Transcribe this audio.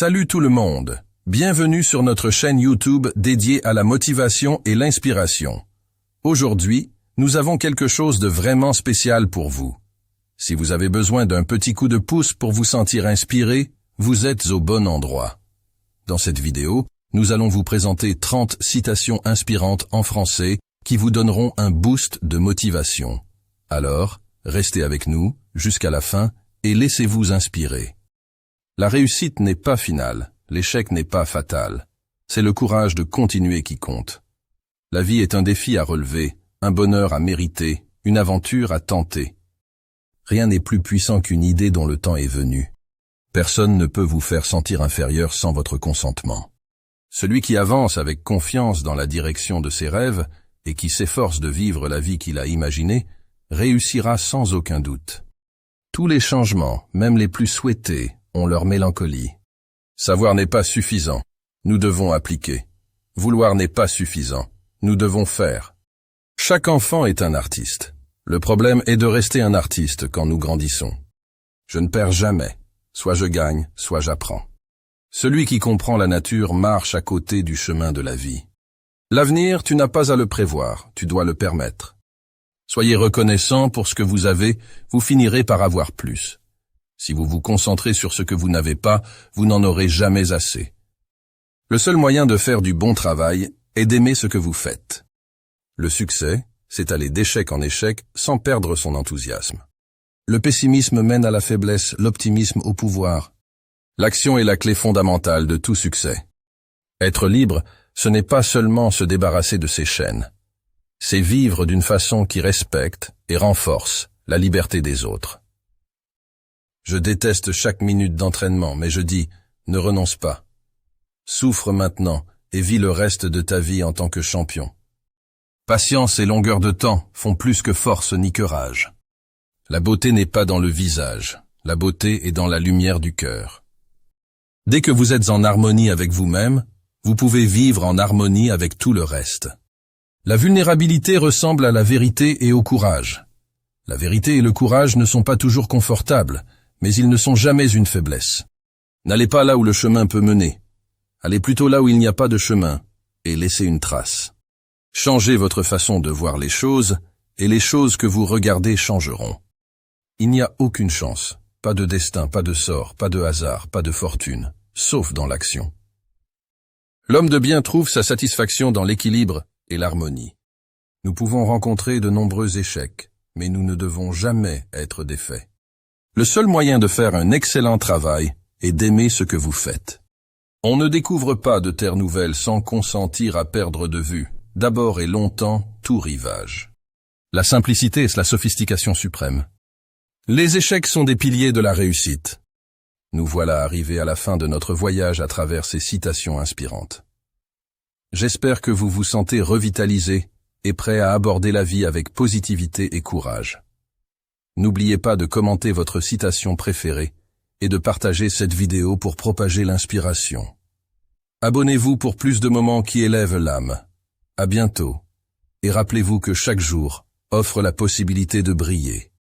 Salut tout le monde, bienvenue sur notre chaîne YouTube dédiée à la motivation et l'inspiration. Aujourd'hui, nous avons quelque chose de vraiment spécial pour vous. Si vous avez besoin d'un petit coup de pouce pour vous sentir inspiré, vous êtes au bon endroit. Dans cette vidéo, nous allons vous présenter 30 citations inspirantes en français qui vous donneront un boost de motivation. Alors, restez avec nous jusqu'à la fin et laissez-vous inspirer. La réussite n'est pas finale, l'échec n'est pas fatal. C'est le courage de continuer qui compte. La vie est un défi à relever, un bonheur à mériter, une aventure à tenter. Rien n'est plus puissant qu'une idée dont le temps est venu. Personne ne peut vous faire sentir inférieur sans votre consentement. Celui qui avance avec confiance dans la direction de ses rêves et qui s'efforce de vivre la vie qu'il a imaginée, réussira sans aucun doute. Tous les changements, même les plus souhaités, ont leur mélancolie. Savoir n'est pas suffisant, nous devons appliquer. Vouloir n'est pas suffisant, nous devons faire. Chaque enfant est un artiste. Le problème est de rester un artiste quand nous grandissons. Je ne perds jamais, soit je gagne, soit j'apprends. Celui qui comprend la nature marche à côté du chemin de la vie. L'avenir, tu n'as pas à le prévoir, tu dois le permettre. Soyez reconnaissant pour ce que vous avez, vous finirez par avoir plus. Si vous vous concentrez sur ce que vous n'avez pas, vous n'en aurez jamais assez. Le seul moyen de faire du bon travail est d'aimer ce que vous faites. Le succès, c'est aller d'échec en échec sans perdre son enthousiasme. Le pessimisme mène à la faiblesse, l'optimisme au pouvoir. L'action est la clé fondamentale de tout succès. Être libre, ce n'est pas seulement se débarrasser de ses chaînes. C'est vivre d'une façon qui respecte et renforce la liberté des autres. Je déteste chaque minute d'entraînement, mais je dis, ne renonce pas. Souffre maintenant et vis le reste de ta vie en tant que champion. Patience et longueur de temps font plus que force ni que rage. La beauté n'est pas dans le visage, la beauté est dans la lumière du cœur. Dès que vous êtes en harmonie avec vous-même, vous pouvez vivre en harmonie avec tout le reste. La vulnérabilité ressemble à la vérité et au courage. La vérité et le courage ne sont pas toujours confortables, mais ils ne sont jamais une faiblesse. N'allez pas là où le chemin peut mener. Allez plutôt là où il n'y a pas de chemin, et laissez une trace. Changez votre façon de voir les choses, et les choses que vous regardez changeront. Il n'y a aucune chance, pas de destin, pas de sort, pas de hasard, pas de fortune, sauf dans l'action. L'homme de bien trouve sa satisfaction dans l'équilibre et l'harmonie. Nous pouvons rencontrer de nombreux échecs, mais nous ne devons jamais être défaits. Le seul moyen de faire un excellent travail est d'aimer ce que vous faites. On ne découvre pas de terre nouvelle sans consentir à perdre de vue, d'abord et longtemps, tout rivage. La simplicité est la sophistication suprême. Les échecs sont des piliers de la réussite. Nous voilà arrivés à la fin de notre voyage à travers ces citations inspirantes. J'espère que vous vous sentez revitalisé et prêt à aborder la vie avec positivité et courage. N'oubliez pas de commenter votre citation préférée et de partager cette vidéo pour propager l'inspiration. Abonnez-vous pour plus de moments qui élèvent l'âme. À bientôt. Et rappelez-vous que chaque jour offre la possibilité de briller.